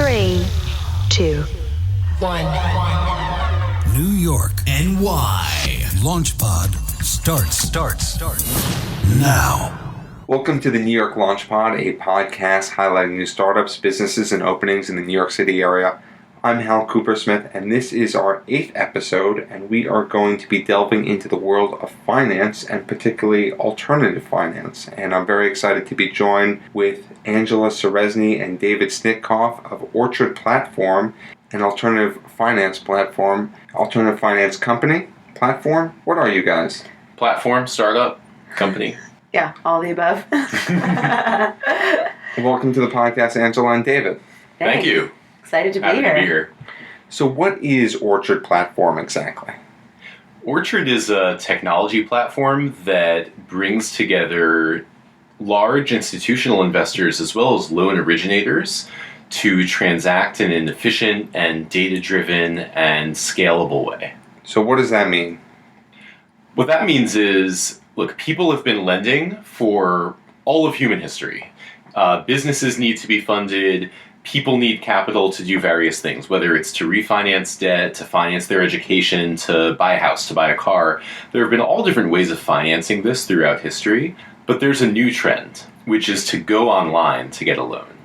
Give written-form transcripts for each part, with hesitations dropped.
3, 2, 1. New York, NY. LaunchPod starts now. Welcome to the New York LaunchPod, a podcast highlighting new startups, businesses, and openings in the New York City area. I'm Hal Coopersmith, and this is our 8th episode, and we are going to be delving into the world of finance, and particularly alternative finance. And I'm very excited to be joined with Angela Ceresnie and David Snitkof of Orchard Platform, an alternative finance platform, alternative finance company, platform. What are you guys? Platform, startup, company. Yeah, all the above. Welcome to the podcast, Angela and David. Thank you. Excited to be Happy here. to be here. So what is Orchard Platform exactly? Orchard is a technology platform that brings together large institutional investors as well as loan originators to transact in an efficient and data-driven and scalable way. So what does that mean? What that means is, look, people have been lending for all of human history. Businesses need to be funded. People need capital to do various things, whether it's to refinance debt, to finance their education, to buy a house, to buy a car. There have been all different ways of financing this throughout history, but there's a new trend, which is to go online to get a loan.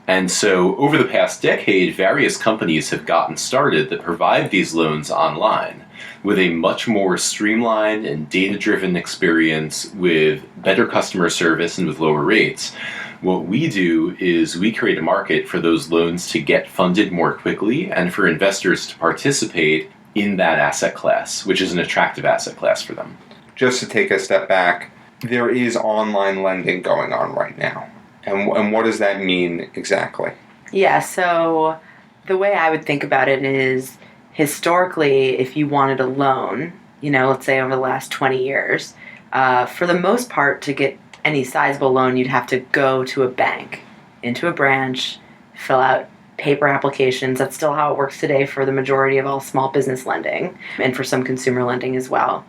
And so over the past decade, various companies have gotten started that provide these loans online with a much more streamlined and data-driven experience with better customer service and with lower rates. What we do is we create a market for those loans to get funded more quickly and for investors to participate in that asset class, which is an attractive asset class for them. Just to take a step back, there is online lending going on right now. And what does that mean exactly? Yeah, so the way I would think about it is historically, if you wanted a loan, let's say over the last 20 years, for the most part, to get any sizable loan, you'd have to go to a bank, into a branch, fill out paper applications. That's still how it works today for the majority of all small business lending and for some consumer lending as well.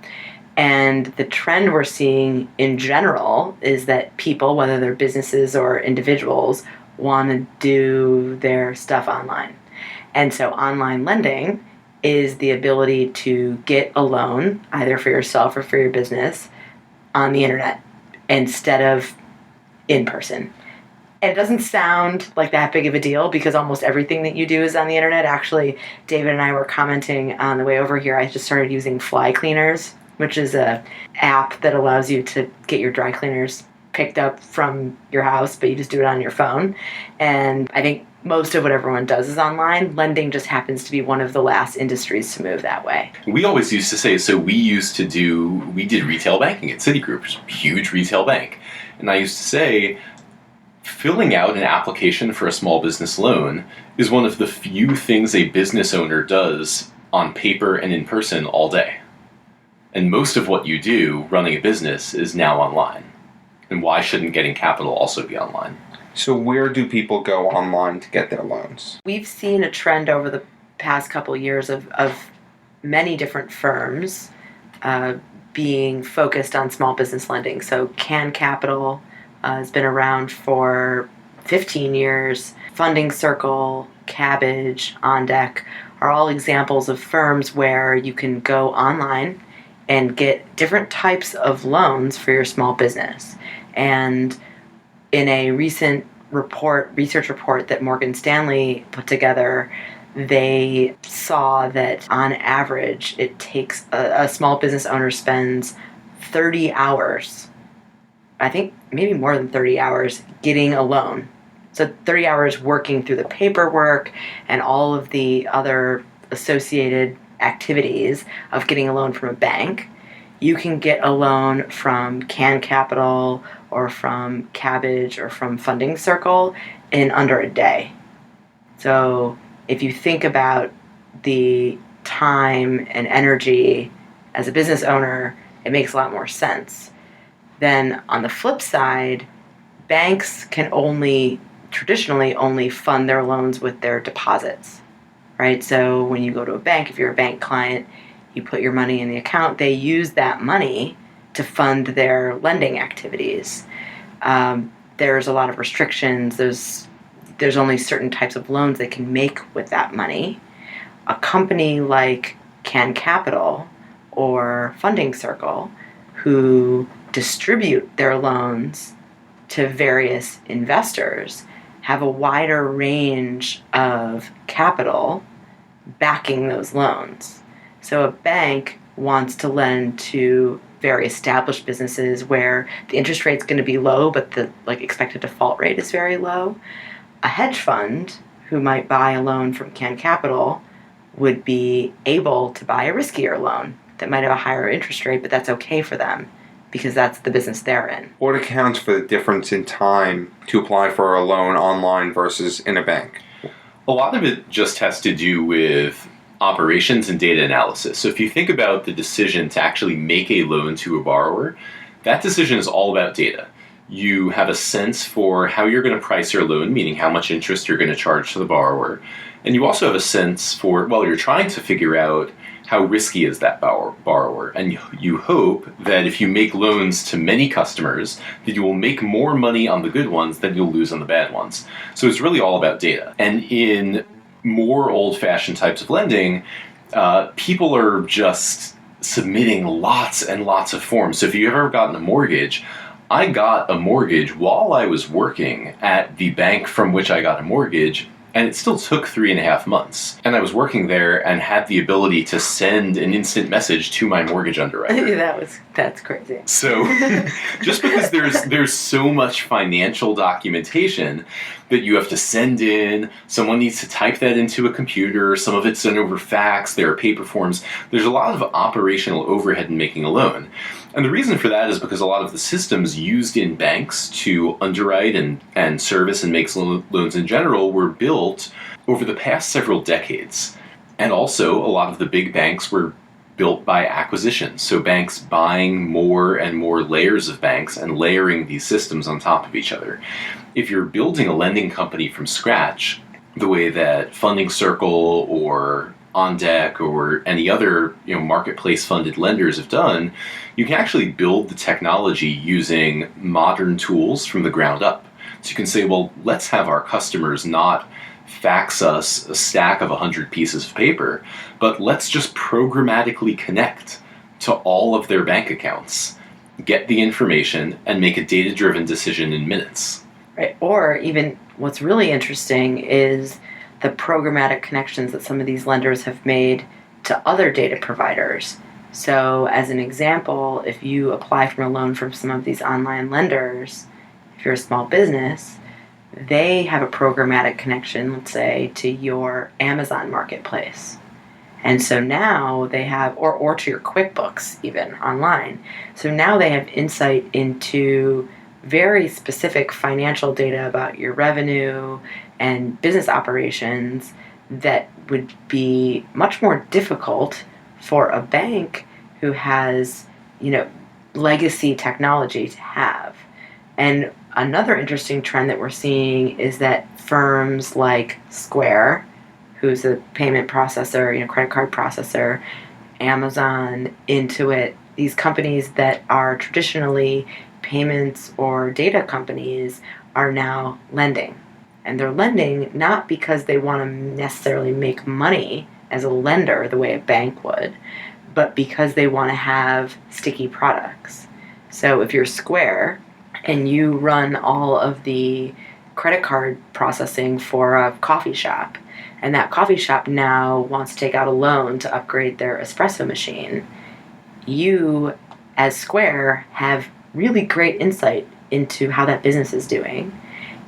And the trend we're seeing in general is that people, whether they're businesses or individuals, want to do their stuff online. And so online lending is the ability to get a loan, either for yourself or for your business, on the internet instead of in person. And it doesn't sound like that big of a deal because almost everything that you do is on the internet. Actually, David and I were commenting on the way over here. I just started using Fly Cleaners, which is a app that allows you to get your dry cleaners picked up from your house, but you just do it on your phone. And I think most of what everyone does is online. Lending just happens to be one of the last industries to move that way. We always used to say, we did retail banking at Citigroup, huge retail bank. And I used to say, filling out an application for a small business loan is one of the few things a business owner does on paper and in person all day. And most of what you do running a business is now online. And why shouldn't getting capital also be online? So where do people go online to get their loans? We've seen a trend over the past couple of years of many different firms being focused on small business lending. So Can Capital has been around for 15 years. Funding Circle, Cabbage, On Deck are all examples of firms where you can go online and get different types of loans for your small business. And in a recent research report that Morgan Stanley put together, they saw that on average it takes a small business owner spends 30 hours, I think maybe more than 30 hours, getting a loan. So 30 hours working through the paperwork and all of the other associated activities of getting a loan from a bank. You can get a loan from Can Capital or from Cabbage or from Funding Circle in under a day. So if you think about the time and energy as a business owner, it makes a lot more sense. Then on the flip side, banks can traditionally only fund their loans with their deposits, right? So when you go to a bank, if you're a bank client, you put your money in the account, they use that money to fund their lending activities. There's a lot of restrictions. there's only certain types of loans they can make with that money. A company like Can Capital or Funding Circle, who distribute their loans to various investors, have a wider range of capital backing those loans. So a bank wants to lend to very established businesses where the interest rate's going to be low, but the expected default rate is very low. A hedge fund who might buy a loan from Can Capital would be able to buy a riskier loan that might have a higher interest rate, but that's okay for them because that's the business they're in. What accounts for the difference in time to apply for a loan online versus in a bank? A lot of it just has to do with operations and data analysis. So if you think about the decision to actually make a loan to a borrower, that decision is all about data. You have a sense for how you're going to price your loan, meaning how much interest you're going to charge to the borrower. And you also have a sense for, well, you're trying to figure out how risky is that borrower. And you hope that if you make loans to many customers, that you will make more money on the good ones than you'll lose on the bad ones. So it's really all about data. And in more old-fashioned types of lending, people are just submitting lots and lots of forms. So if you've ever gotten a mortgage, I got a mortgage while I was working at the bank from which I got a mortgage, and it still took 3.5 months. And I was working there and had the ability to send an instant message to my mortgage underwriter. That's crazy. So just because there's so much financial documentation that you have to send in, someone needs to type that into a computer, some of it's sent over fax, there are paper forms, there's a lot of operational overhead in making a loan. And the reason for that is because a lot of the systems used in banks to underwrite and service and make loans in general were built over the past several decades. And also, a lot of the big banks were built by acquisition. So banks buying more and more layers of banks and layering these systems on top of each other. If you're building a lending company from scratch, the way that Funding Circle or On Deck or any other marketplace funded lenders have done, you can actually build the technology using modern tools from the ground up. So you can say, well, let's have our customers not fax us a stack of 100 pieces of paper, but let's just programmatically connect to all of their bank accounts, get the information, and make a data-driven decision in minutes. Right. Or even what's really interesting is the programmatic connections that some of these lenders have made to other data providers. So as an example, if you apply for a loan from some of these online lenders, if you're a small business, they have a programmatic connection, let's say, to your Amazon marketplace. And so now they have, or to your QuickBooks even online. So now they have insight into very specific financial data about your revenue and business operations that would be much more difficult for a bank who has, legacy technology to have. And another interesting trend that we're seeing is that firms like Square, who's a payment processor, credit card processor, Amazon, Intuit, these companies that are traditionally payments or data companies are now lending. And they're lending not because they want to necessarily make money as a lender the way a bank would, but because they want to have sticky products. So if you're Square and you run all of the credit card processing for a coffee shop, and that coffee shop now wants to take out a loan to upgrade their espresso machine, you, as Square, have really great insight into how that business is doing.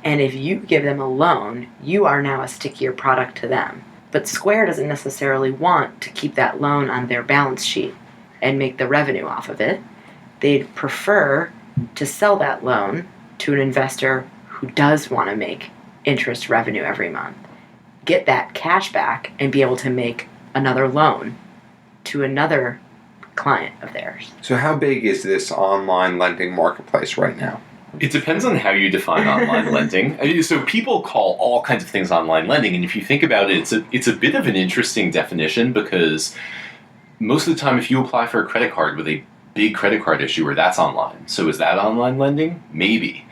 And if you give them a loan, you are now a stickier product to them. But Square doesn't necessarily want to keep that loan on their balance sheet and make the revenue off of it. They'd prefer to sell that loan to an investor who does want to make interest revenue every month, get that cash back, and be able to make another loan to another client of theirs. So how big is this online lending marketplace right now? It depends on how you define online lending. So people call all kinds of things online lending, and if you think about it, it's a bit of an interesting definition because most of the time if you apply for a credit card with a big credit card issuer, that's online. So is that online lending? Maybe.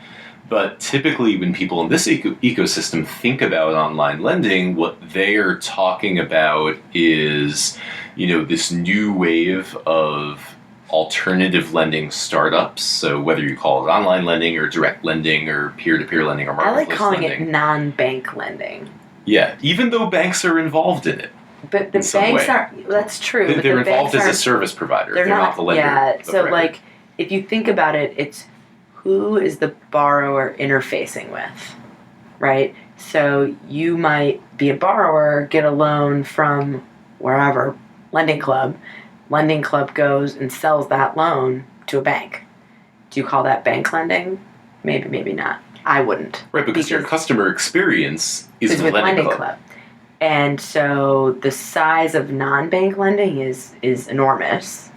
But typically when people in this ecosystem think about online lending, what they're talking about is, this new wave of alternative lending startups. So whether you call it online lending or direct lending or peer-to-peer lending or I marketplace like calling lending. it non-bank lending. Yeah, even though banks are involved in it. But the banks aren't, that's true. But They're the involved banks as a service provider. They're not the lender. Yeah, of so record. if you think about it, it's who is the borrower interfacing with, right? So you might be a borrower, get a loan from wherever, Lending Club. Lending Club goes and sells that loan to a bank. Do you call that bank lending? Maybe, maybe not. I wouldn't. Right, because your customer experience is with Lending Club. And so the size of non-bank lending is enormous.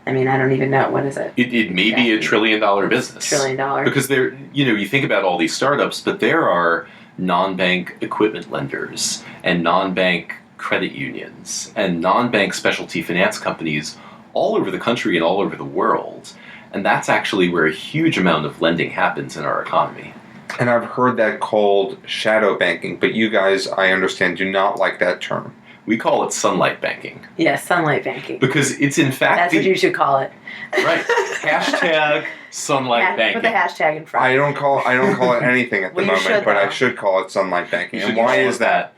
I mean, I don't even know. What is it? It may be a $1 trillion business. $1 trillion. Because there, you think about all these startups, but there are non-bank equipment lenders and non-bank credit unions and non-bank specialty finance companies all over the country and all over the world. And that's actually where a huge amount of lending happens in our economy. And I've heard that called shadow banking, but you guys, I understand, do not like that term. We call it sunlight banking. Yeah, sunlight banking. Because it's in fact... That's what you should call it. Right. Hashtag sunlight banking. Put the hashtag in front. I don't call it anything at the Well, you moment, should, but I though. should call it sunlight banking. You And should why call is it that?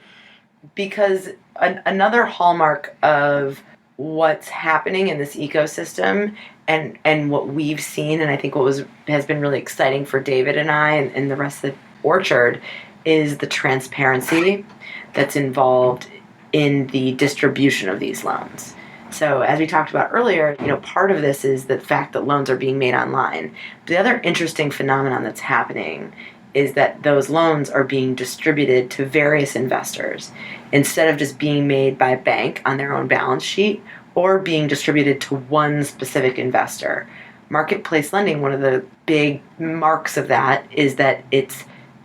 Because another hallmark of what's happening in this ecosystem and what we've seen, and I think what has been really exciting for David and I and the rest of the Orchard, is the transparency that's involved in the distribution of these loans. So as we talked about earlier, part of this is the fact that loans are being made online. The other interesting phenomenon that's happening is that those loans are being distributed to various investors instead of just being made by a bank on their own balance sheet or being distributed to one specific investor. Marketplace lending, one of the big marks of that is that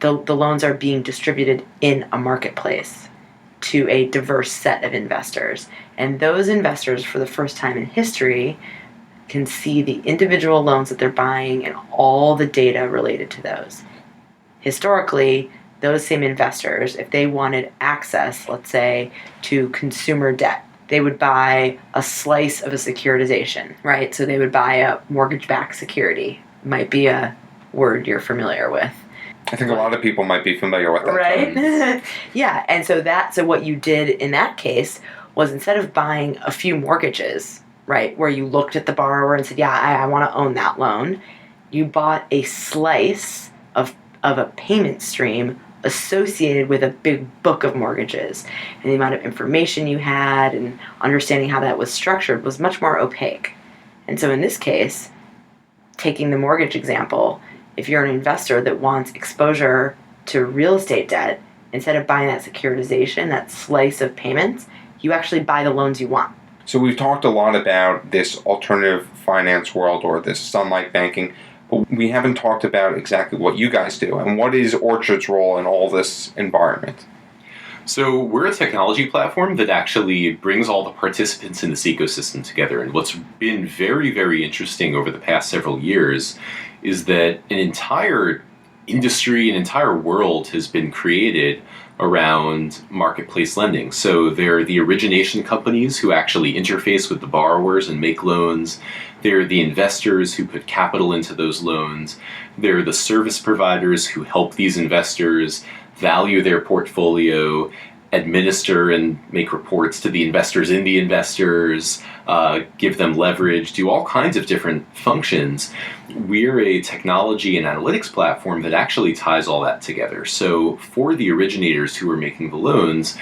the loans are being distributed in a marketplace to a diverse set of investors. And those investors, for the first time in history, can see the individual loans that they're buying and all the data related to those. Historically, those same investors, if they wanted access, let's say, to consumer debt, they would buy a slice of a securitization, right? So they would buy a mortgage-backed security. Might be a word you're familiar with. I think a lot of people might be familiar with that term. Right? Yeah, and so what you did in that case was instead of buying a few mortgages, right, where you looked at the borrower and said, yeah, I want to own that loan, you bought a slice of a payment stream associated with a big book of mortgages. And the amount of information you had and understanding how that was structured was much more opaque. And so in this case, taking the mortgage example, if you're an investor that wants exposure to real estate debt, instead of buying that securitization, that slice of payments, you actually buy the loans you want. So we've talked a lot about this alternative finance world or this sunlight banking, but we haven't talked about exactly what you guys do and what is Orchard's role in all this environment. So we're a technology platform that actually brings all the participants in this ecosystem together. And what's been very, very interesting over the past several years is that an entire industry, an entire world has been created around marketplace lending. So there are the origination companies who actually interface with the borrowers and make loans. There are the investors who put capital into those loans. There are the service providers who help these investors value their portfolio, administer and make reports to the investors in the investors, give them leverage, do all kinds of different functions. We're a technology and analytics platform that actually ties all that together. So for the originators who are making the loans,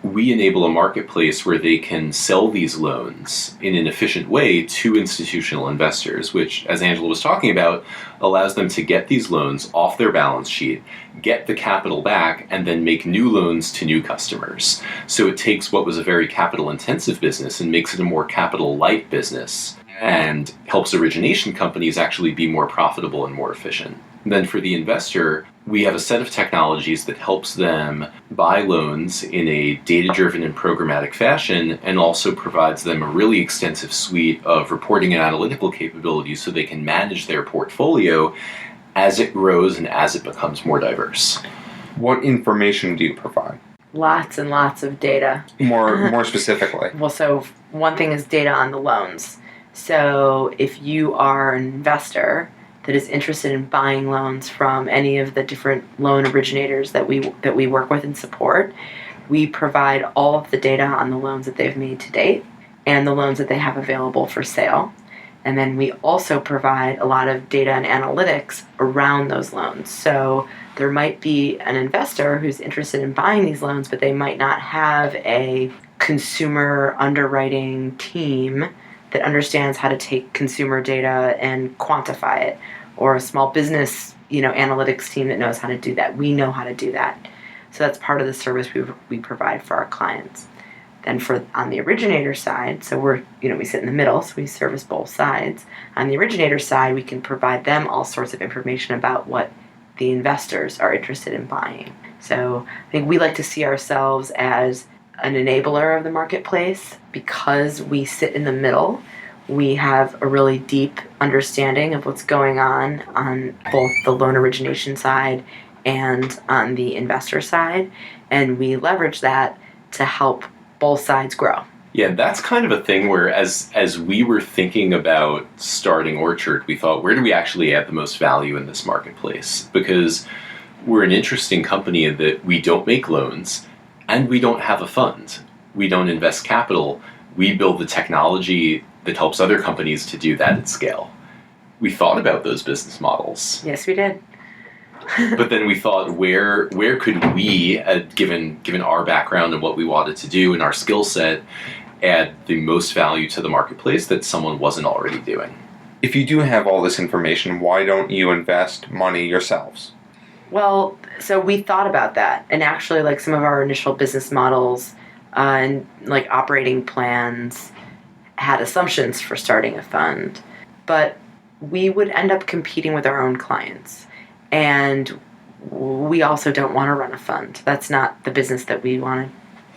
we enable a marketplace where they can sell these loans in an efficient way to institutional investors, which, as Angela was talking about, allows them to get these loans off their balance sheet, get the capital back, and then make new loans to new customers. So it takes what was a very capital-intensive business and makes it a more capital-light business and helps origination companies actually be more profitable and more efficient. And then for the investor, we have a set of technologies that helps them buy loans in a data-driven and programmatic fashion and also provides them a really extensive suite of reporting and analytical capabilities so they can manage their portfolio as it grows and as it becomes more diverse. What information do you provide? Lots and lots of data. More specifically. Well, so one thing is data on the loans. So if you are an investor that is interested in buying loans from any of the different loan originators that we work with and support, we provide all of the data on the loans that they've made to date and the loans that they have available for sale. And then we also provide a lot of data and analytics around those loans. So there might be an investor who's interested in buying these loans, but they might not have a consumer underwriting team that understands how to take consumer data and quantify it, or a small business, analytics team that knows how to do that. We know how to do that. So that's part of the service we provide for our clients. Then on the originator side, so we sit in the middle, so we service both sides. On the originator side, we can provide them all sorts of information about what the investors are interested in buying. So I think we like to see ourselves as an enabler of the marketplace because we sit in the middle. We have a really deep understanding of what's going on both the loan origination side and on the investor side, and we leverage that to help both sides grow. Yeah, that's kind of a thing where as we were thinking about starting Orchard, we thought, where do we actually add the most value in this marketplace? Because we're an interesting company in that we don't make loans and we don't have a fund. We don't invest capital. We build the technology that helps other companies to do that at scale. We thought about those business models. Yes, we did. But then we thought, where could we, given our background and what we wanted to do and our skill set, add the most value to the marketplace that someone wasn't already doing? If you do have all this information, why don't you invest money yourselves? Well, so we thought about that, and actually, like some of our initial business models and like operating plans had assumptions for starting a fund, but we would end up competing with our own clients. And we also don't want to run a fund. That's not the business that we want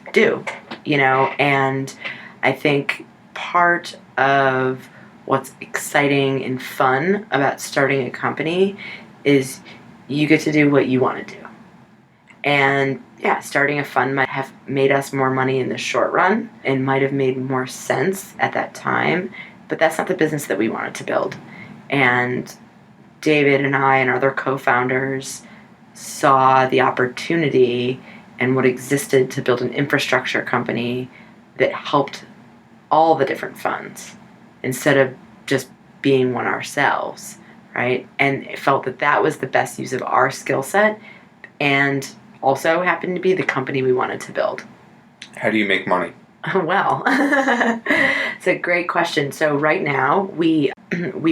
to do, and I think part of what's exciting and fun about starting a company is you get to do what you want to do. And yeah, starting a fund might have made us more money in the short run and might have made more sense at that time, but that's not the business that we wanted to build. And David and I and our other co-founders saw the opportunity and what existed to build an infrastructure company that helped all the different funds instead of just being one ourselves, right? And it felt that that was the best use of our skill set and also happened to be the company we wanted to build. How do you make money? Well, it's a great question. So right now, we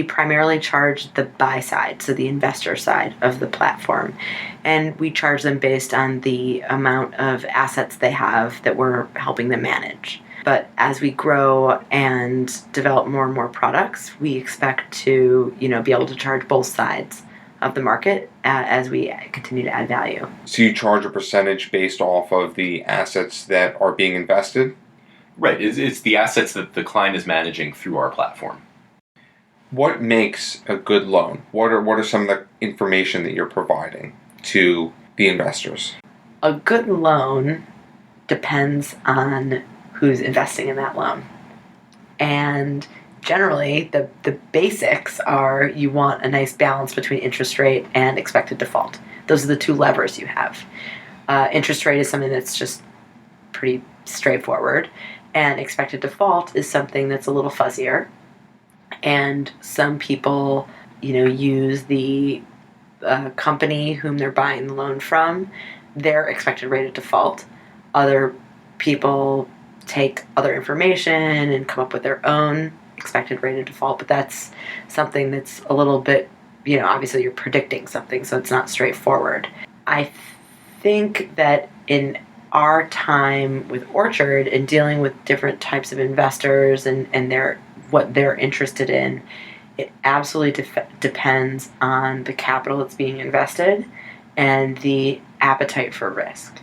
primarily charge the buy side, so the investor side of the platform. And we charge them based on the amount of assets they have that we're helping them manage. But as we grow and develop more and more products, we expect to, be able to charge both sides of the market as we continue to add value. So you charge a percentage based off of the assets that are being invested? Right. It's the assets that the client is managing through our platform. What makes a good loan? What are some of the information that you're providing to the investors? A good loan depends on who's investing in that loan. And generally, the basics are you want a nice balance between interest rate and expected default. Those are the two levers you have. Interest rate is something that's just pretty straightforward, and expected default is something that's a little fuzzier. And some people, use the company whom they're buying the loan from, their expected rate of default. Other people take other information and come up with their own expected rate of default, but that's something that's a little bit, obviously you're predicting something, so it's not straightforward. I think that in our time with Orchard and dealing with different types of investors and what they're interested in, it absolutely depends on the capital that's being invested and the appetite for risk.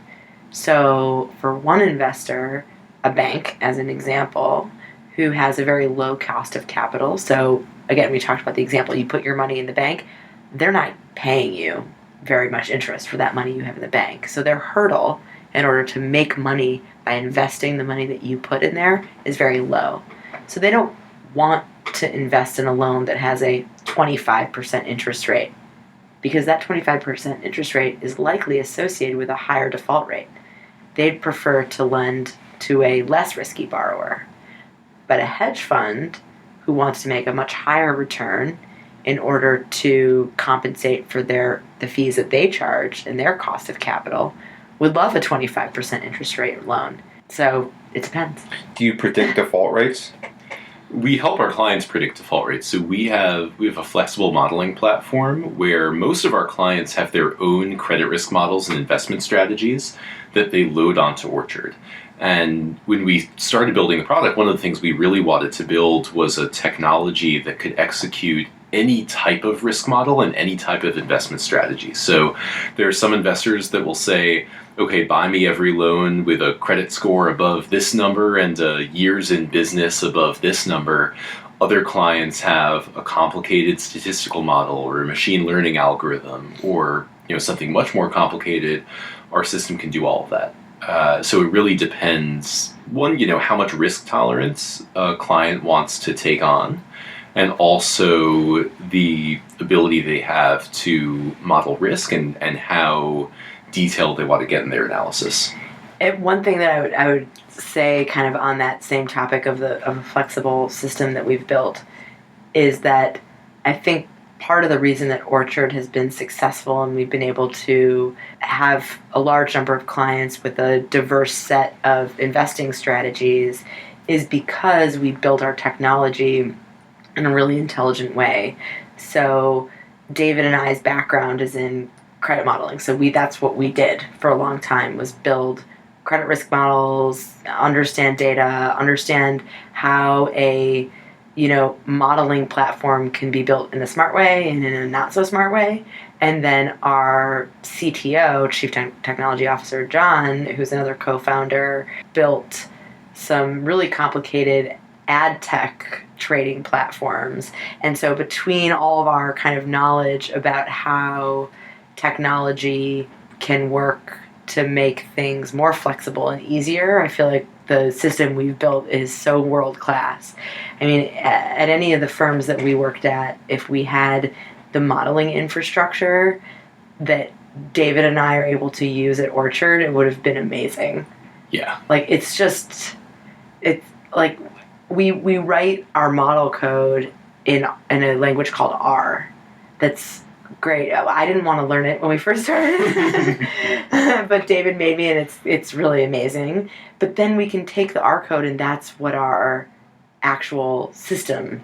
So for one investor, a bank as an example, who has a very low cost of capital. So again, we talked about the example, you put your money in the bank, they're not paying you very much interest for that money you have in the bank. So their hurdle in order to make money by investing the money that you put in there is very low. So they don't want to invest in a loan that has a 25% interest rate, because that 25% interest rate is likely associated with a higher default rate. They'd prefer to lend to a less risky borrower. But a hedge fund who wants to make a much higher return in order to compensate for the fees that they charge and their cost of capital would love a 25% interest rate loan. So it depends. Do you predict default rates? We help our clients predict default rates. So we have a flexible modeling platform where most of our clients have their own credit risk models and investment strategies that they load onto Orchard. And when we started building the product, one of the things we really wanted to build was a technology that could execute any type of risk model and any type of investment strategy. So there are some investors that will say, okay, buy me every loan with a credit score above this number and years in business above this number. Other clients have a complicated statistical model or a machine learning algorithm or something much more complicated. Our system can do all of that. So it really depends, one, how much risk tolerance a client wants to take on, and also the ability they have to model risk and how detailed they want to get in their analysis. One thing that I would say, kind of on that same topic of a flexible system that we've built, is that I think part of the reason that Orchard has been successful and we've been able to have a large number of clients with a diverse set of investing strategies is because we built our technology in a really intelligent way. So David and I's background is in credit modeling. So that's what we did for a long time, was build credit risk models, understand data, understand how a modeling platform can be built in a smart way and in a not so smart way. And then our CTO, Chief Technology Officer John, who's another co-founder, built some really complicated ad tech trading platforms. And so between all of our kind of knowledge about how technology can work to make things more flexible and easier, I feel like the system we've built is so world class. I mean, at any of the firms that we worked at, if we had the modeling infrastructure that David and I are able to use at Orchard, it would have been amazing. Yeah. It's like we write our model code in a language called R. That's great. I didn't want to learn it when we first started, but David made me, and it's really amazing. But then we can take the R code, and that's what our actual system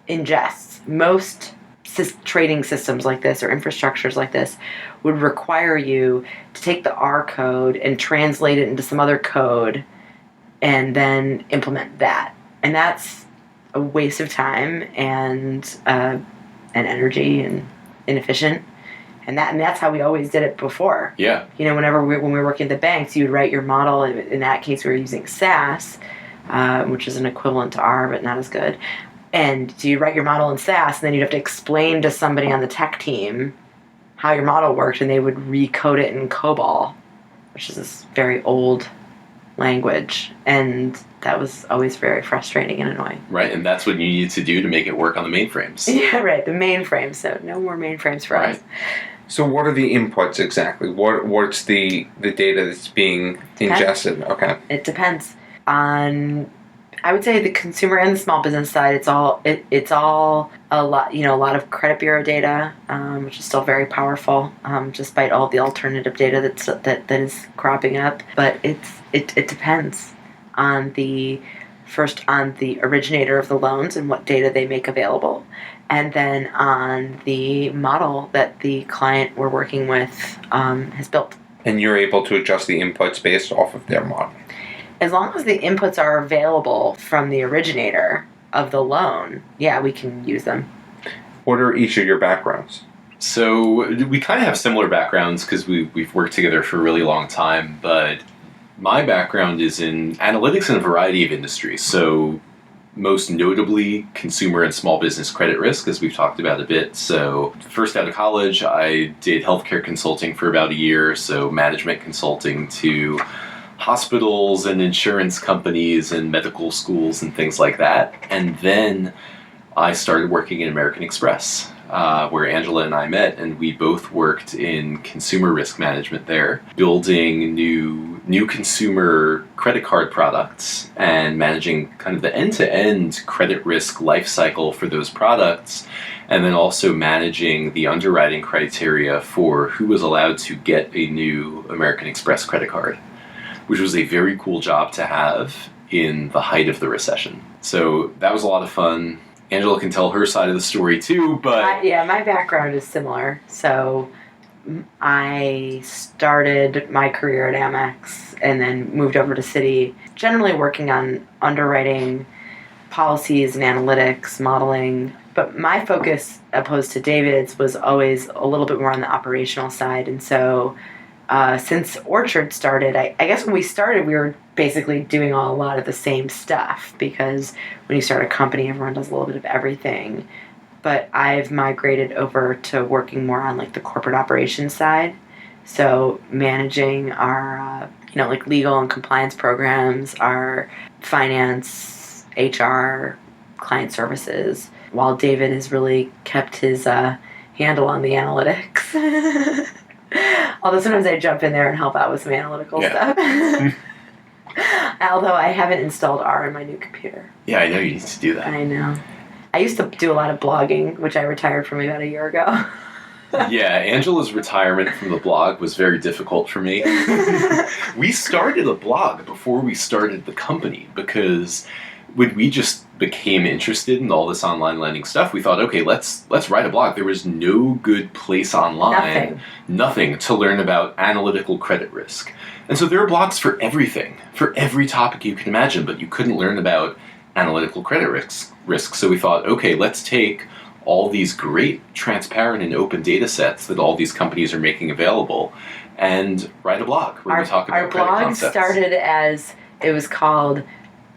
ingests. Most trading systems like this or infrastructures like this would require you to take the R code and translate it into some other code and then implement that. And that's a waste of time and energy and inefficient. And that's how we always did it before. Yeah. When we were working at the banks, you'd write your model. In that case, we were using SAS, which is an equivalent to R, but not as good. And so you'd write your model in SAS, and then you'd have to explain to somebody on the tech team how your model worked, and they would recode it in COBOL, which is this very old language. And that was always very frustrating and annoying. Right, and that's what you needed to do to make it work on the mainframes. Yeah, right, the mainframes. So no more mainframes for us. So what are the inputs exactly? What's the data that's being ingested? Okay. It depends on, I would say, the consumer and the small business side. It's all a lot. A lot of credit bureau data, which is still very powerful, despite all the alternative data that is cropping up. But it depends on the originator of the loans and what data they make available, and then on the model that the client we're working with has built. And you're able to adjust the inputs based off of their model. As long as the inputs are available from the originator of the loan, yeah, we can use them. What are each of your backgrounds? So we kind of have similar backgrounds because we've worked together for a really long time, but my background is in analytics in a variety of industries. So most notably consumer and small business credit risk, as we've talked about a bit. So first out of college, I did healthcare consulting for about a year, so management consulting to hospitals and insurance companies and medical schools and things like that. And then I started working in American Express, where Angela and I met, and we both worked in consumer risk management there, building new consumer credit card products and managing kind of the end-to-end credit risk life cycle for those products, and then also managing the underwriting criteria for who was allowed to get a new American Express credit card, which was a very cool job to have in the height of the recession. So that was a lot of fun. Angela can tell her side of the story too, but... Yeah, my background is similar. So I started my career at Amex and then moved over to Citi, generally working on underwriting, policies and analytics, modeling. But my focus, opposed to David's, was always a little bit more on the operational side. And so since Orchard started, I guess when we started, we were basically doing a lot of the same stuff, because when you start a company, everyone does a little bit of everything. But I've migrated over to working more on like the corporate operations side. So managing our, like legal and compliance programs, our finance, HR, client services, while David has really kept his handle on the analytics. Although sometimes I jump in there and help out with some analytical stuff. Although I haven't installed R in my new computer. Yeah, I know you need to do that. I know. I used to do a lot of blogging, which I retired from about a year ago. Yeah, Angela's retirement from the blog was very difficult for me. We started a blog before we started the company, because when we just became interested in all this online lending stuff, we thought, okay, let's write a blog. There was no good place online, nothing to learn about analytical credit risk. And so there are blogs for everything, for every topic you can imagine, but you couldn't learn about analytical credit risk. So we thought, okay, let's take all these great transparent and open data sets that all these companies are making available and write a blog where we talk about credit concepts. Our blog started as, it was called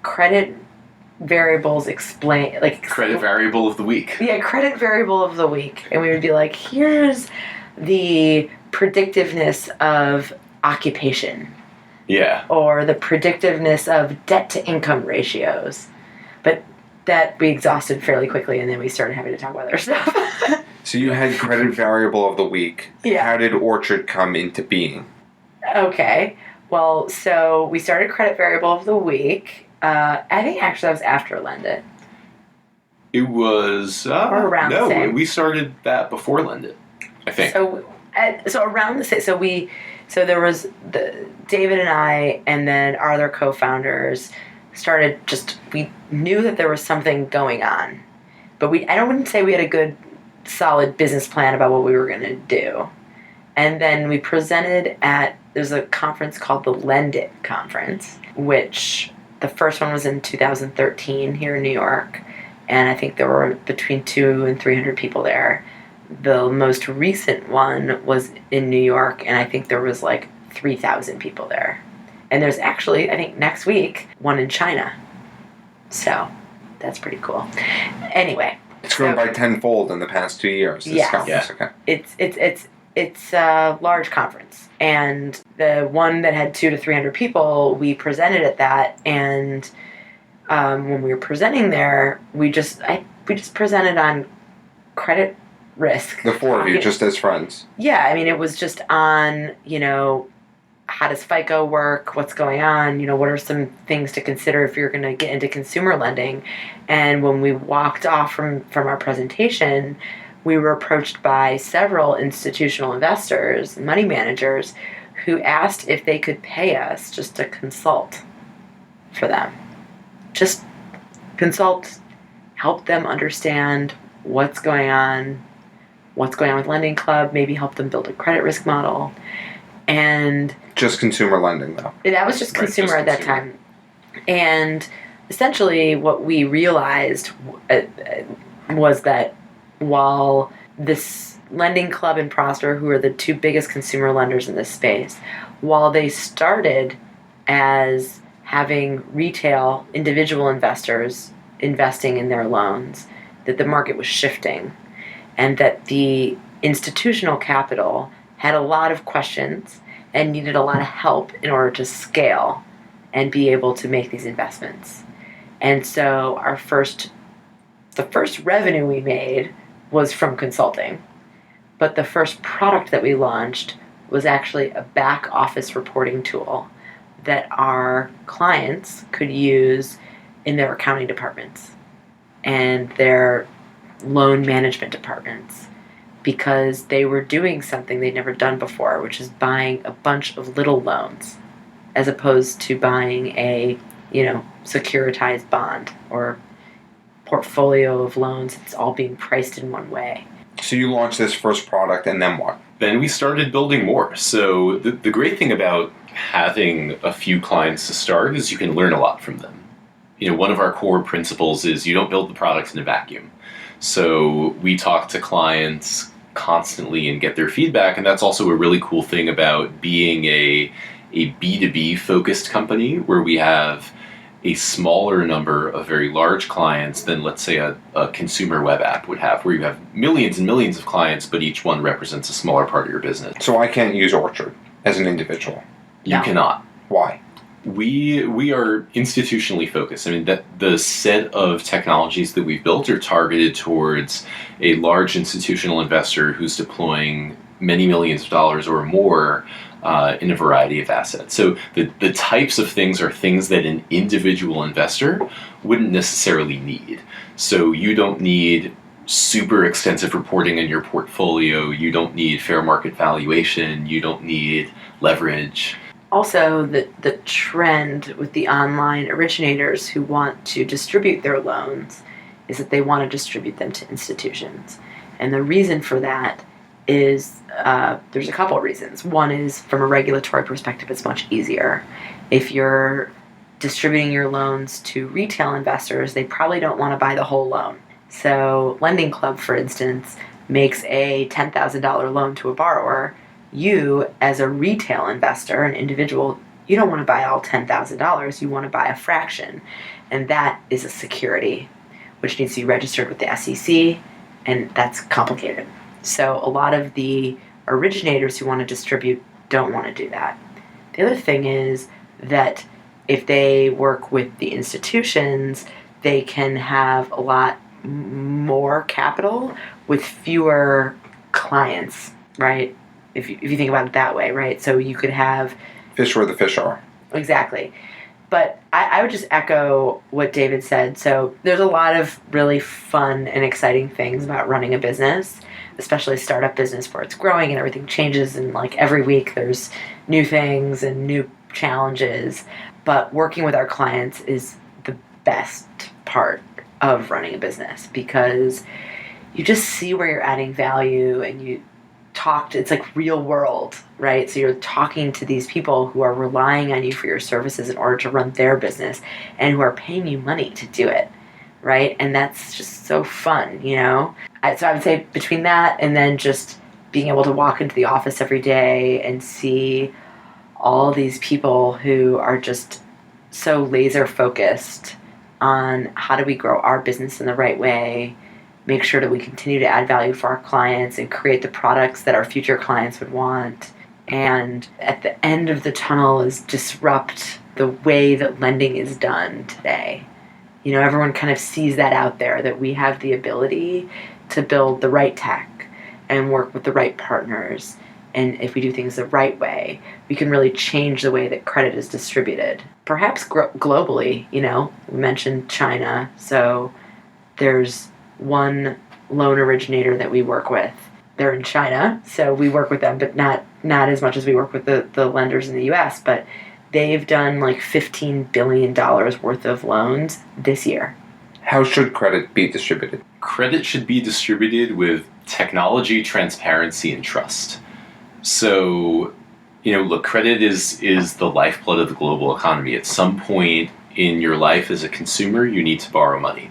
Credit Variables Explain, like Credit Variable of the Week. Yeah, Credit Variable of the Week. And we would be like, here's the predictiveness of occupation. Yeah. Or the predictiveness of debt to income ratios. But that we exhausted fairly quickly, and then we started having to talk about other stuff. So you had Credit Variable of the Week. Yeah. How did Orchard come into being? Okay. Well, so we started Credit Variable of the Week. I think actually that was after Lend It. It was... or around the same. No, we started that before Lend It, I think. So around the same... So there was David and I, and then our other co-founders started we knew that there was something going on. But I wouldn't say we had a good, solid business plan about what we were going to do. And then we presented there's a conference called the Lend It Conference, which the first one was in 2013 here in New York. And I think there were between 200 and 300 people there. The most recent one was in New York, and I think there was like 3,000 people there. And there's actually, I think next week, one in China. So that's pretty cool. Anyway. It's grown by tenfold in the past 2 years. This conference. Yeah. Okay. It's a large conference. And the one that had 200 to 300 people, we presented at that. And when we were presenting there, we just presented on credit risk. The four of you, just as friends. Yeah, I mean, it was just on, how does FICO work? What's going on? What are some things to consider if you're going to get into consumer lending? And when we walked off from our presentation, we were approached by several institutional investors, money managers, who asked if they could pay us just to consult for them. Just consult, help them understand what's going on with Lending Club, maybe help them build a credit risk model. And just consumer lending, though. That was just consumer at that time. And essentially what we realized was that while this Lending Club and Prosper, who are the two biggest consumer lenders in this space, while they started as having retail individual investors investing in their loans, that the market was shifting, and that the institutional capital had a lot of questions and needed a lot of help in order to scale and be able to make these investments. And so the first revenue we made was from consulting, but the first product that we launched was actually a back office reporting tool that our clients could use in their accounting departments and their loan management departments, because they were doing something they'd never done before, which is buying a bunch of little loans as opposed to buying a, securitized bond or portfolio of loans. It's all being priced in one way. So you launched this first product, and then what? Then we started building more. So the great thing about having a few clients to start is you can learn a lot from them. One of our core principles is you don't build the product in a vacuum. So we talk to clients constantly and get their feedback, and that's also a really cool thing about being a B2B focused company, where we have a smaller number of very large clients than, let's say, a consumer web app would have, where you have millions and millions of clients, but each one represents a smaller part of your business. So I can't use Orchard as an individual? You cannot. Why? We are institutionally focused. I mean, that the set of technologies that we've built are targeted towards a large institutional investor who's deploying many millions of dollars or more in a variety of assets. So the types of things are things that an individual investor wouldn't necessarily need. So you don't need super extensive reporting in your portfolio. You don't need fair market valuation. You don't need leverage. Also, the trend with the online originators who want to distribute their loans is that they want to distribute them to institutions. And the reason for that is there's a couple of reasons. One is, from a regulatory perspective, it's much easier. If you're distributing your loans to retail investors, they probably don't want to buy the whole loan. So Lending Club, for instance, makes a $10,000 loan to a borrower. You, as a retail investor, an individual, you don't want to buy all $10,000. You want to buy a fraction. And that is a security, which needs to be registered with the SEC, and that's complicated. So a lot of the originators who want to distribute don't want to do that. The other thing is that if they work with the institutions, they can have a lot more capital with fewer clients, right? If you think about it that way, right? So you could have... Fish where the fish are. Exactly. But I would just echo what David said. So there's a lot of really fun and exciting things about running a business, especially a startup business where it's growing and everything changes, and like every week there's new things and new challenges. But working with our clients is the best part of running a business, because you just see where you're adding value, and you it's like real world, right? So you're talking to these people who are relying on you for your services in order to run their business, and who are paying you money to do it, right? And that's just so fun, So I would say between that and then just being able to walk into the office every day and see all these people who are just so laser focused on how do we grow our business in the right way, make sure that we continue to add value for our clients and create the products that our future clients would want. And at the end of the tunnel is disrupt the way that lending is done today. Everyone kind of sees that out there, that we have the ability to build the right tech and work with the right partners. And if we do things the right way, we can really change the way that credit is distributed. Perhaps globally, we mentioned China. So there's one loan originator that we work with. They're in China, so we work with them, but not as much as we work with the lenders in the US, but they've done like $15 billion worth of loans this year. How should credit be distributed? Credit should be distributed with technology, transparency, and trust. So, look, credit is the lifeblood of the global economy. At some point in your life as a consumer, you need to borrow money.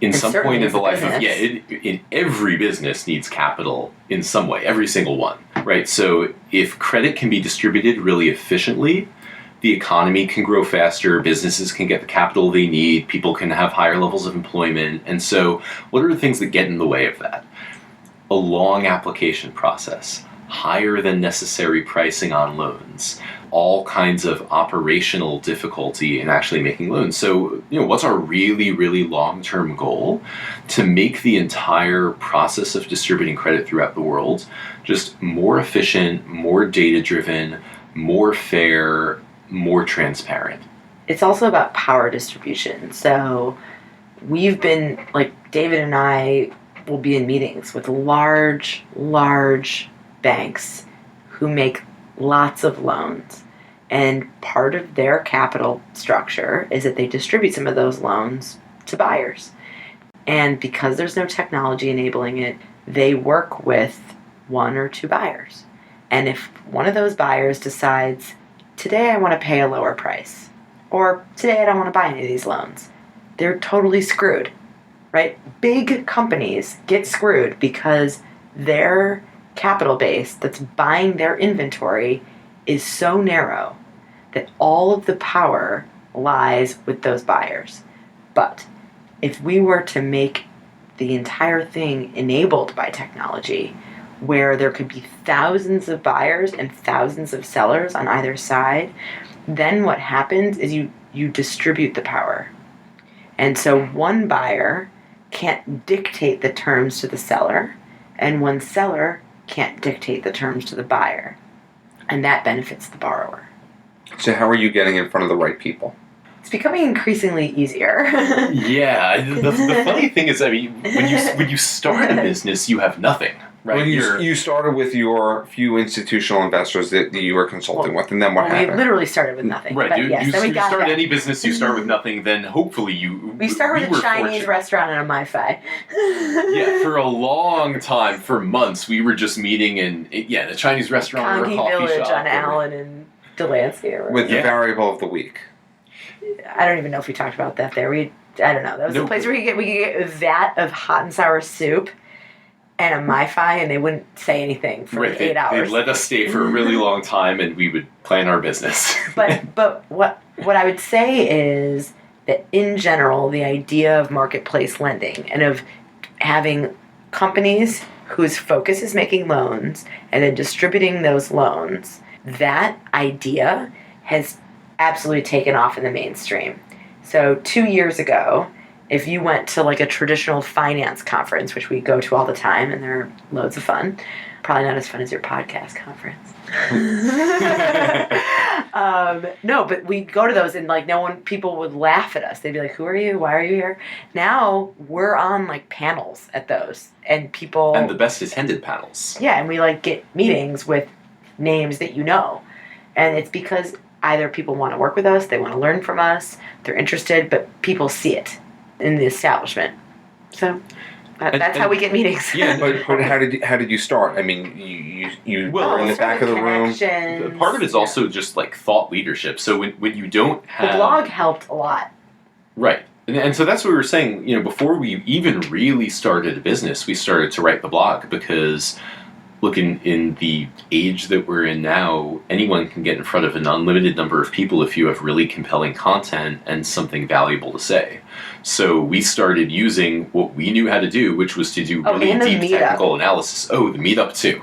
In some point in the life of, in every business needs capital in some way, every single one, right? So if credit can be distributed really efficiently, the economy can grow faster, businesses can get the capital they need, people can have higher levels of employment. And so what are the things that get in the way of that? A long application process, higher than necessary pricing on loans, all kinds of operational difficulty in actually making loans. So, what's our really, really long-term goal? To make the entire process of distributing credit throughout the world just more efficient, more data-driven, more fair, more transparent. It's also about power distribution. So we've been, like, David and I will be in meetings with large banks who make lots of loans. And part of their capital structure is that they distribute some of those loans to buyers. And because there's no technology enabling it, they work with one or two buyers. And if one of those buyers decides, today I want to pay a lower price, or today I don't want to buy any of these loans, they're totally screwed, right? Big companies get screwed because their capital base that's buying their inventory is so narrow that all of the power lies with those buyers. But if we were to make the entire thing enabled by technology, where there could be thousands of buyers and thousands of sellers on either side, then what happens is you distribute the power. And so one buyer can't dictate the terms to the seller, and one seller can't dictate the terms to the buyer. And that benefits the borrower. So how are you getting in front of the right people? It's becoming increasingly easier. Yeah, the funny thing is, I mean, when you start a business, you have nothing, right? Well, you started with your few institutional investors that you were consulting with, and then what happened? We literally started with nothing. Right. But You we got start that. any business, you start with nothing. Then hopefully We start with a Chinese fortunate. restaurant and a MiFi. Yeah, for a long time, for months, we were just meeting in the Chinese restaurant or a Conky coffee Village shop. on Allen and Delancey. Or With the Yeah. variable of the week. I don't even know if we talked about that there. I don't know. That was the place where we could get a vat of hot and sour soup and a MiFi, and they wouldn't say anything for Right, 8 hours. They let us stay for a really long time, and we would plan our business. But what I would say is that in general, the idea of marketplace lending and of having companies whose focus is making loans and then distributing those loans, that idea has absolutely taken off in the mainstream. So 2 years ago, if you went to like a traditional finance conference, which we go to all the time, and they're loads of fun, probably not as fun as your podcast conference. No, but we go to those and like people would laugh at us. They'd be like, "Who are you? Why are you here?" Now we're on like panels at those, and people And the best attended panels. Yeah, and we like get meetings with names that you know, and it's because either people want to work with us, they want to learn from us, they're interested, but people see it in the establishment. So that's how we get meetings. Yeah, But how did you start? I mean, you Well, were in the back of the room. Part of it is also just like thought leadership. So when you don't have The blog helped a lot. Right. And so that's what we were saying, before we even really started a business, we started to write the blog because, look, in the age that we're in now, anyone can get in front of an unlimited number of people if you have really compelling content and something valuable to say. So we started using what we knew how to do, which was to do really and the deep meetup. technical analysis. Oh, the meetup too.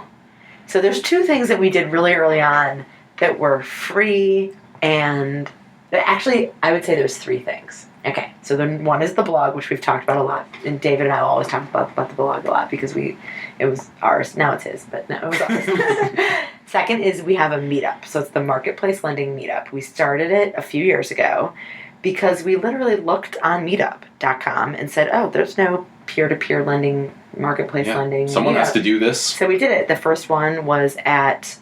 So there's two things that we did really early on that were free, and actually I would say there's three things. Okay, so then one is the blog, which we've talked about a lot, and David and I always talk about the blog a lot because it was ours. Now it's his, but no, it was ours. Second is we have a meetup. So it's the Marketplace Lending Meetup. We started it a few years ago because we literally looked on meetup.com and said, oh, there's no peer-to-peer lending, marketplace lending. Someone has to do this. So we did it. The first one was at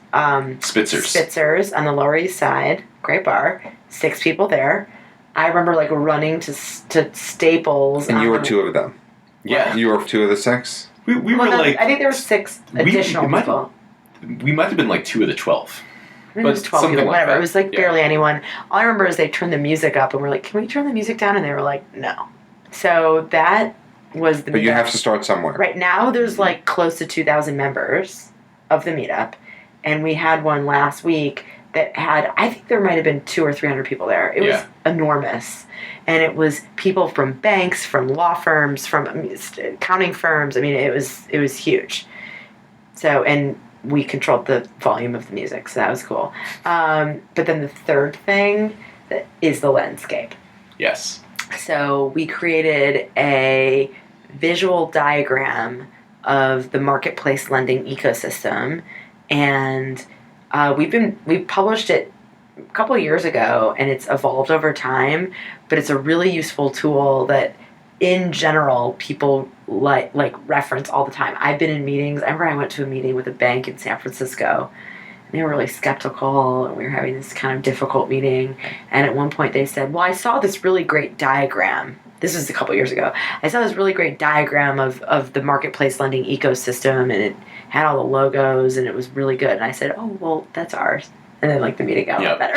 Spitzer's on the Lower East Side. Great bar. 6 people there. I remember like running to Staples. And you were 2 of them. Yeah. You were 2 of the 6? We were like... I think there were 6 additional people. We might have been like 2 of the 12. I think it was 12 something people, like whatever. that. It was like Yeah. barely anyone. All I remember is they turned the music up and we're like, can we turn the music down? And they were like, no. So that was the But you meetup. have to start somewhere. Right now there's like close to 2,000 members of the meetup. And we had one last week that had, I think there might have been 200 or 300 people there. It was enormous. And it was people from banks, from law firms, from accounting firms. I mean, it was huge. So, and we controlled the volume of the music, so that was cool. But then the third thing is the landscape. Yes. So we created a visual diagram of the marketplace lending ecosystem, and we published it a couple of years ago, and it's evolved over time, but it's a really useful tool that in general people like reference all the time. I've been in meetings. I remember I went to a meeting with a bank in San Francisco, and they were really skeptical, and we were having this kind of difficult meeting, and at one point they said, well, I saw this really great diagram. This was a couple years ago. I saw this really great diagram of the marketplace lending ecosystem, and it had all the logos, and it was really good. And I said, oh, well, that's ours. And then, the meeting got a lot better.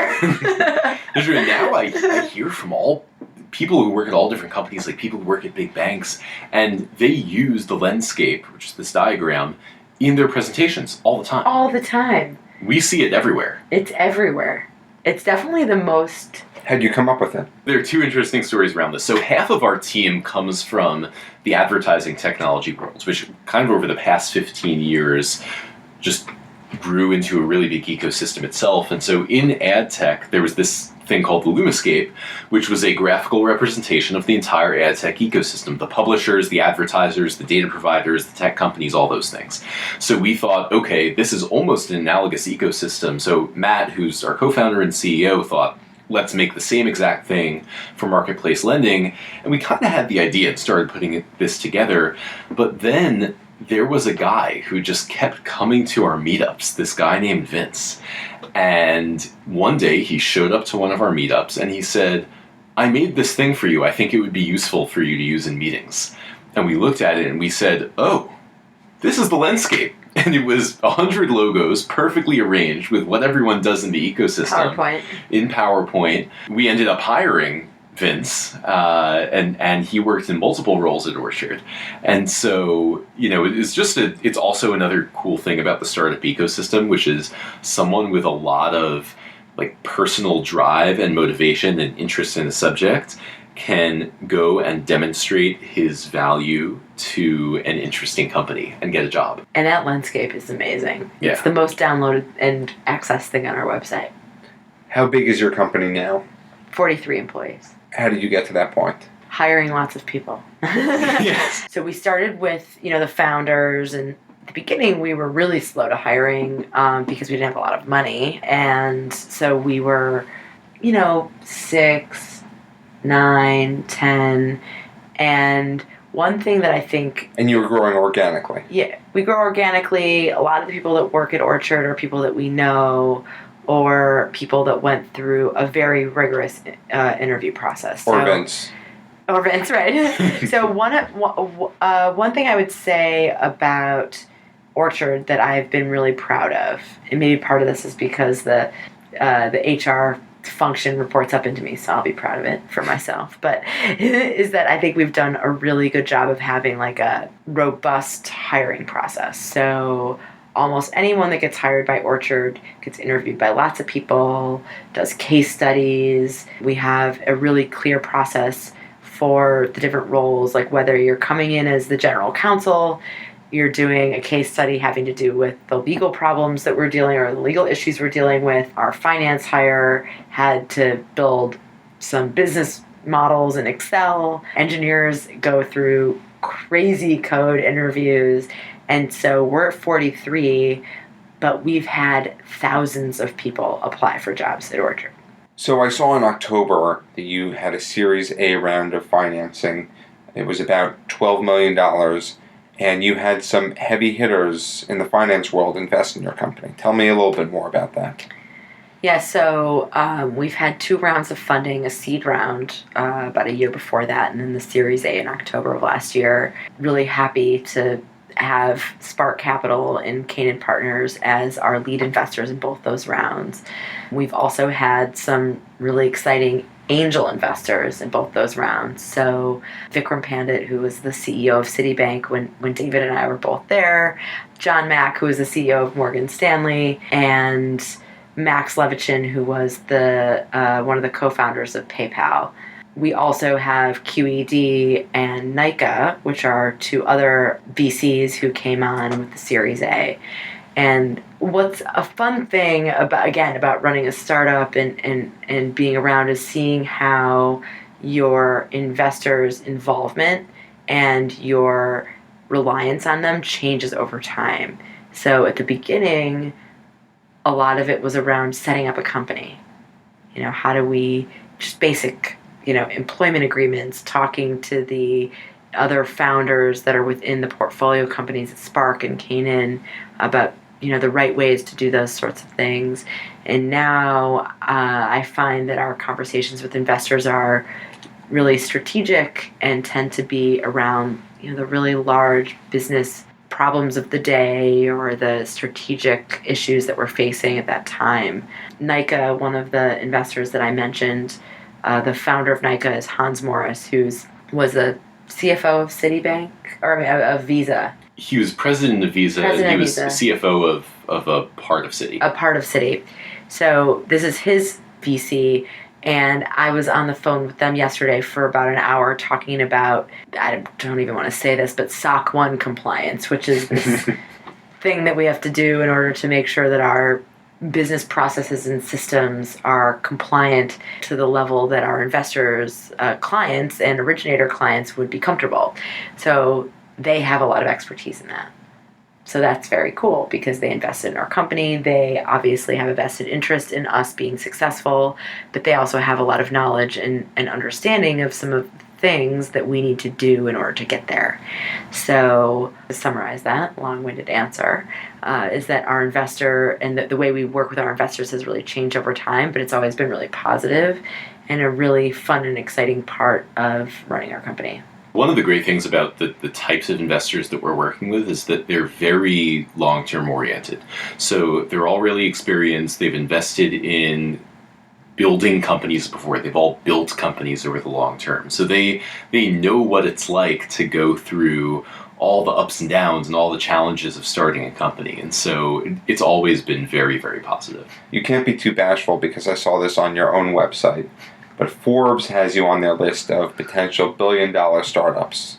Now I hear from all people who work at all different companies, like people who work at big banks, and they use the landscape, which is this diagram, in their presentations all the time. All the time. We see it everywhere. It's everywhere. It's definitely the most... How'd you come up with it? There are two interesting stories around this. So half of our team comes from the advertising technology world, which kind of over the past 15 years just grew into a really big ecosystem itself. And so in ad tech, there was this thing called the Lumascape, which was a graphical representation of the entire ad tech ecosystem, the publishers, the advertisers, the data providers, the tech companies, all those things. So we thought, okay, this is almost an analogous ecosystem. So Matt, who's our co-founder and CEO, thought, let's make the same exact thing for marketplace lending. And we kind of had the idea and started putting this together. But then there was a guy who just kept coming to our meetups, this guy named Vince. And one day he showed up to one of our meetups and he said, I made this thing for you. I think it would be useful for you to use in meetings. And we looked at it and we said, oh, this is the landscape. And it was 100 logos perfectly arranged with what everyone does in the ecosystem. PowerPoint. In PowerPoint. We ended up hiring Vince, and he worked in multiple roles at Orchard. And so, it's also another cool thing about the startup ecosystem, which is someone with a lot of personal drive and motivation and interest in a subject can go and demonstrate his value to an interesting company and get a job. And that landscape is amazing. Yeah. It's the most downloaded and accessed thing on our website. How big is your company now? 43 employees. How did you get to that point? Hiring lots of people. Yes. So we started with, the founders, and at the beginning we were really slow to hiring because we didn't have a lot of money. And so we were, 6, 9, 10, and one thing that I think... And you were growing organically. Yeah, we grow organically. A lot of the people that work at Orchard are people that we know, or people that went through a very rigorous interview process. Or Vince. Or Vince, right. So one thing I would say about Orchard that I've been really proud of, and maybe part of this is because the HR function reports up into me, so I'll be proud of it for myself, but is that I think we've done a really good job of having a robust hiring process. So almost anyone that gets hired by Orchard gets interviewed by lots of people, does case studies. We have a really clear process for the different roles, like whether you're coming in as the general counsel, you're doing a case study having to do with the legal problems that we're dealing, or the legal issues we're dealing with. Our finance hire had to build some business models in Excel. Engineers go through crazy code interviews. And so we're at 43, but we've had thousands of people apply for jobs at Orchard. So I saw in October that you had a Series A round of financing. It was about $12 million. And you had some heavy hitters in the finance world invest in your company. Tell me a little bit more about that. Yeah, so we've had 2 rounds of funding, a seed round about a year before that, and then the Series A in October of last year. Really happy to have Spark Capital and Canaan Partners as our lead investors in both those rounds. We've also had some really exciting angel investors in both those rounds. So Vikram Pandit, who was the CEO of Citibank when David and I were both there, John Mack, who was the CEO of Morgan Stanley, and Max Levichin, who was the one of the co-founders of PayPal. We also have QED and NICA, which are two other VCs who came on with the Series A. And what's a fun thing about running a startup and being around is seeing how your investors' involvement and your reliance on them changes over time. So at the beginning, a lot of it was around setting up a company. How do we, just basic, employment agreements, talking to the other founders that are within the portfolio companies at Spark and Canaan about the right ways to do those sorts of things. And now I find that our conversations with investors are really strategic and tend to be around the really large business problems of the day or the strategic issues that we're facing at that time. NICA, one of the investors that I mentioned, the founder of NICA is Hans Morris, who was the CFO of Citibank, or of Visa. He was president of Visa. He was CFO of a part of Citi. A part of Citi. So this is his VC, and I was on the phone with them yesterday for about an hour talking about, I don't even want to say this, but SOC 1 compliance, which is this thing that we have to do in order to make sure that our business processes and systems are compliant to the level that our investors, clients, and originator clients would be comfortable. So they have a lot of expertise in that. So that's very cool because they invested in our company. They obviously have a vested interest in us being successful, but they also have a lot of knowledge and understanding of some of the things that we need to do in order to get there. So to summarize that long-winded answer, is that our investor and the way we work with our investors has really changed over time, but it's always been really positive and a really fun and exciting part of running our company. One of the great things about the types of investors that we're working with is that they're very long-term oriented. So they're all really experienced. They've invested in building companies before. They've all built companies over the long term. So they know what it's like to go through all the ups and downs and all the challenges of starting a company. And so it's always been very, very positive. You can't be too bashful because I saw this on your own website. But Forbes has you on their list of potential billion-dollar startups.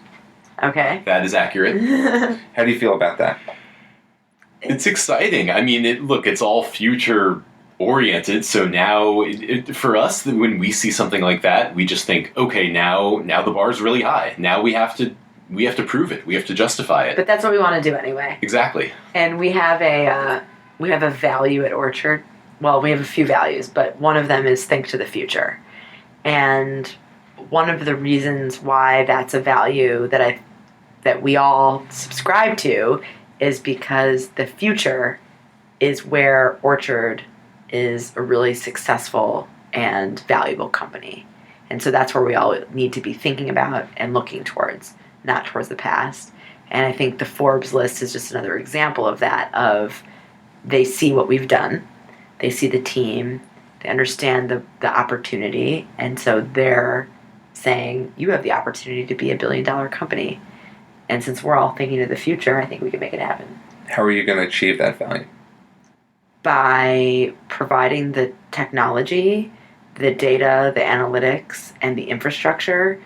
Okay. That is accurate. How do you feel about that? It's exciting. I mean, it's all future-oriented. So now, for us, when we see something like that, we just think, okay, now the bar's really high. Now we have to prove it. We have to justify it. But that's what we want to do anyway. Exactly. And we have a value at Orchard. Well, we have a few values, but one of them is think to the future. And one of the reasons why that's a value that we all subscribe to is because the future is where Orchard is a really successful and valuable company. And so that's where we all need to be thinking about and looking towards, not towards the past. And I think the Forbes list is just another example of that, of they see what we've done, they see the team, they understand the opportunity, and so they're saying, you have the opportunity to be a billion-dollar company. And since we're all thinking of the future, I think we can make it happen. How are you going to achieve that value? By providing the technology, the data, the analytics, and the infrastructure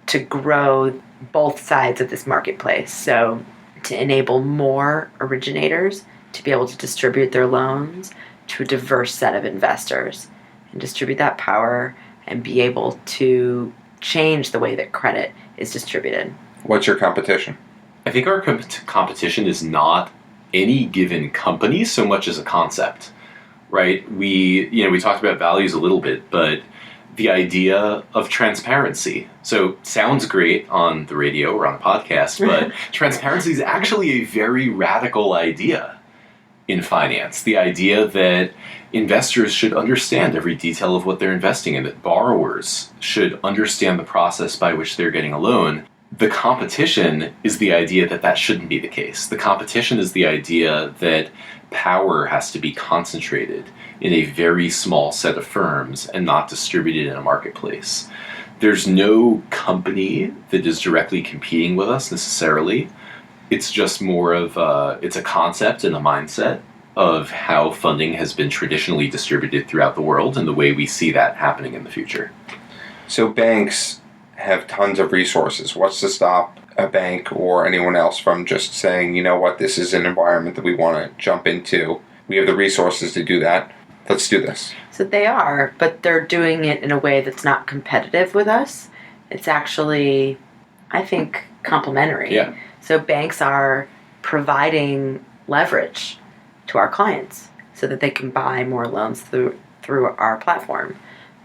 to grow both sides of this marketplace. So to enable more originators to be able to distribute their loans to a diverse set of investors and distribute that power and be able to change the way that credit is distributed. What's your competition? I think our competition is not any given company so much as a concept, right? We talked about values a little bit, but the idea of transparency. So sounds great on the radio or on a podcast, but transparency is actually a very radical idea in finance. The idea that investors should understand every detail of what they're investing in, that borrowers should understand the process by which they're getting a loan. The competition is the idea that shouldn't be the case. The competition is the idea that power has to be concentrated in a very small set of firms and not distributed in a marketplace. There's no company that is directly competing with us necessarily. It's just more of it's a concept and a mindset of how funding has been traditionally distributed throughout the world and the way we see that happening in the future. So banks have tons of resources. What's to stop a bank or anyone else from just saying, you know what, this is an environment that we want to jump into. We have the resources to do that. Let's do this. So they are, but they're doing it in a way that's not competitive with us. It's actually, I think, complementary. Yeah. So banks are providing leverage to our clients so that they can buy more loans through our platform.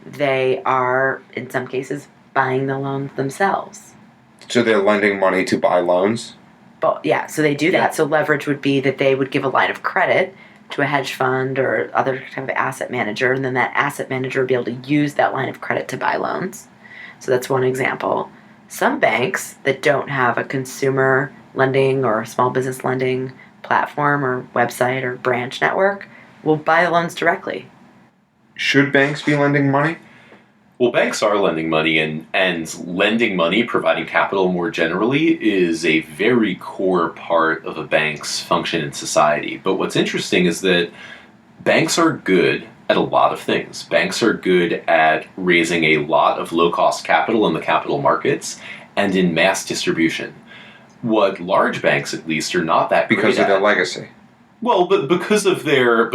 They are, in some cases, buying the loans themselves. So they're lending money to buy loans? But yeah, so they do that. So leverage would be that they would give a line of credit to a hedge fund or other kind of asset manager, and then that asset manager would be able to use that line of credit to buy loans. So that's one example. Some banks that don't have a consumer lending or small business lending platform or website or branch network will buy the loans directly. Should banks be lending money? Well, banks are lending money, and lending money, providing capital more generally, is a very core part of a bank's function in society. But what's interesting is that banks are good at a lot of things. Banks are good at raising a lot of low-cost capital in the capital markets and in mass distribution. What large banks, at least, are not that great at. Because of their legacy. Well, but because of their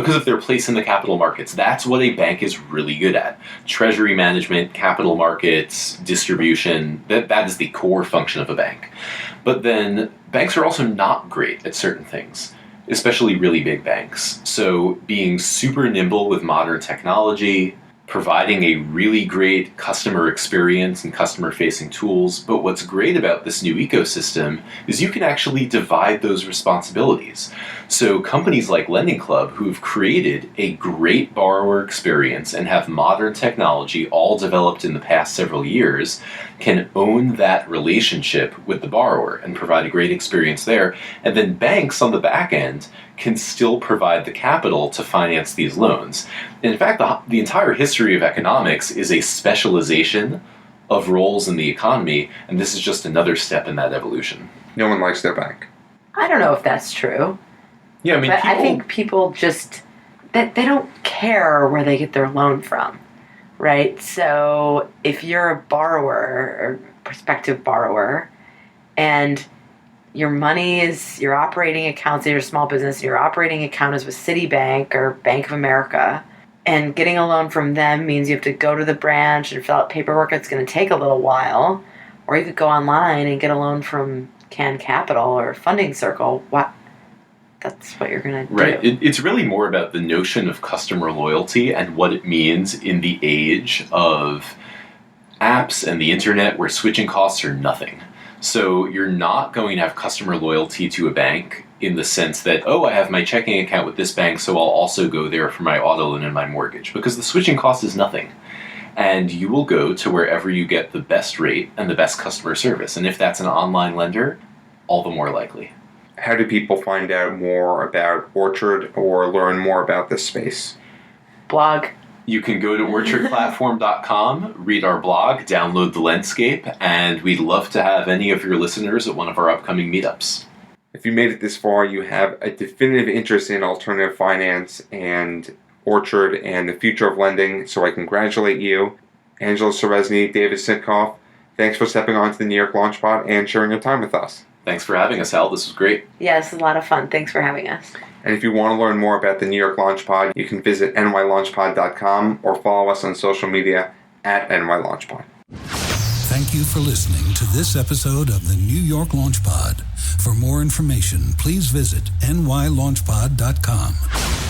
place in the capital markets, that's what a bank is really good at. Treasury management, capital markets, distribution, that is the core function of a bank. But then banks are also not great at certain things, especially really big banks. So being super nimble with modern technology, providing a really great customer experience and customer-facing tools. But what's great about this new ecosystem is you can actually divide those responsibilities. So companies like Lending Club, who've created a great borrower experience and have modern technology all developed in the past several years, can own that relationship with the borrower and provide a great experience there. And then banks on the back end can still provide the capital to finance these loans. And in fact, the entire history of economics is a specialization of roles in the economy, and this is just another step in that evolution. No one likes their bank. I don't know if that's true. Yeah, I mean, but I think people just, they don't care where they get their loan from, right? So if you're a borrower or prospective borrower and your money is, your operating accounts in your small business, your operating account is with Citibank or Bank of America, and getting a loan from them means you have to go to the branch and fill out paperwork that's going to take a little while, or you could go online and get a loan from Can Capital or Funding Circle. That's what you're going to do. Right. It's really more about the notion of customer loyalty and what it means in the age of apps and the internet where switching costs are nothing. So you're not going to have customer loyalty to a bank in the sense that, oh, I have my checking account with this bank, so I'll also go there for my auto loan and my mortgage, because the switching cost is nothing. And you will go to wherever you get the best rate and the best customer service. And if that's an online lender, all the more likely. How do people find out more about Orchard or learn more about this space? Blog. You can go to orchardplatform.com, read our blog, download the landscape, and we'd love to have any of your listeners at one of our upcoming meetups. If you made it this far, you have a definitive interest in alternative finance and Orchard and the future of lending, so I congratulate you. Angela Ceresnie, David Snitkof, thanks for stepping onto the New York Launchpad and sharing your time with us. Thanks for having us, Hal. This was great. Yeah, this is a lot of fun. Thanks for having us. And if you want to learn more about the New York Launchpad, you can visit nylaunchpad.com or follow us on social media at nylaunchpad. Thank you for listening to this episode of the New York Launchpad. For more information, please visit nylaunchpad.com.